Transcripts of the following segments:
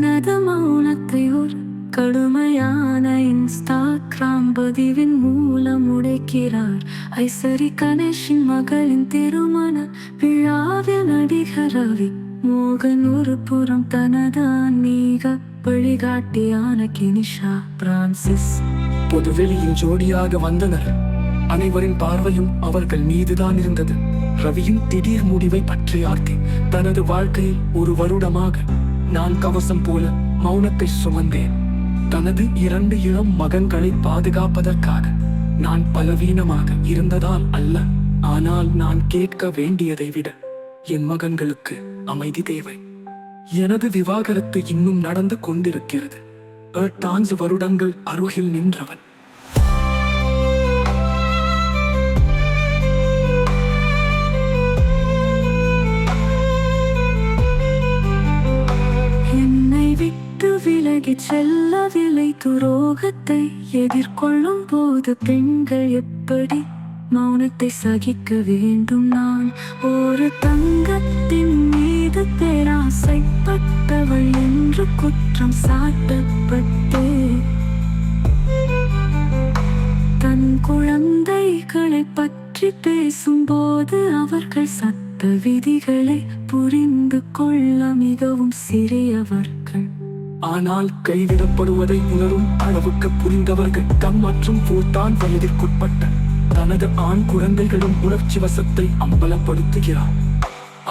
தனது மௌனத்தை ஒரு கடுமையான இன்ஸ்டாகிராம் பதிவின் மூலம் உடைக்கிறார். ஐசரி கணேஷின் மகளின் திருமண விழாவில் நடிகர் ரவி மோகன் ஒரு புறம் தனது ஆன்மீக வழிகாட்டியான கினிஷா பிரான்சிஸ் பொதுவெளியின் ஜோடியாக வந்தனர். அனைவரின் பார்வையும் அவர்கள் மீதுதான் இருந்தது. ரவியின் திடீர் முடிவை பற்றி ஆர்த்தி தனது வாழ்க்கையில் ஒரு வருடமாக நான் கவசம் போல மௌனத்தை சுமந்தேன். தனது 2 இளம் மகன்களை பாதுகாப்பதற்காக. நான் பலவீனமாக இருந்ததால் அல்ல, ஆனால் நான் கேட்க வேண்டியதை விட என் மகன்களுக்கு அமைதி தேவை. எனது விவாகரத்து இன்னும் நடந்து கொண்டிருக்கிறது. 8 வருடங்கள் அருகில் நின்றவன். விலகிச் செல்லவில்லை. துரோகத்தை எதிர்கொள்ளும் போது பெண்கள் எப்படி மௌனத்தை சகிக்க வேண்டும்? நான் ஒரு தங்கத்தின் மீது பேராசைப்பட்டவள் என்று குற்றம் சாட்டப்பட்டே தன் குழந்தைகளை பற்றி பேசும்போது அவர்கள் சட்ட விதிகளை புரிந்து கொள்ள மிகவும் சிறியவர்கள். ஆனால் கைவிடப்படுவதை உணரும் அளவுக்கு புரிந்தவர்கள் தம் மற்றும் பூட்டான் வயதிற்குட்பட்ட தனது ஆண் குழந்தைகளும் உணர்ச்சி வசத்தை அம்பலப்படுத்துகிறார்.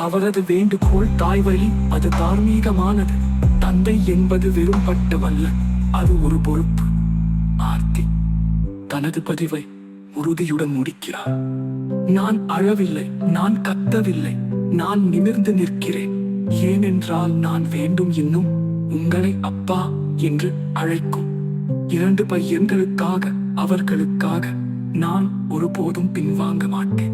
அவரது வேண்டுகோள் தாய்வழி, அது தார்மீகமானது. தந்தை என்பது வெறும் பட்டமல்ல, அது ஒரு பொறுப்பு. ஆர்த்தி தனது பதிவை உறுதியுடன் முடிக்கிறார். நான் அழவில்லை, நான் கத்தவில்லை, நான் நிமிர்ந்து நிற்கிறேன். ஏனென்றால் நான் வேண்டும் இன்னும் உங்களை அப்பா என்று அழைக்கும் 2 பையன்களுக்காக, அவர்களுக்காக நான் ஒருபோதும் பின்வாங்க மாட்டேன்.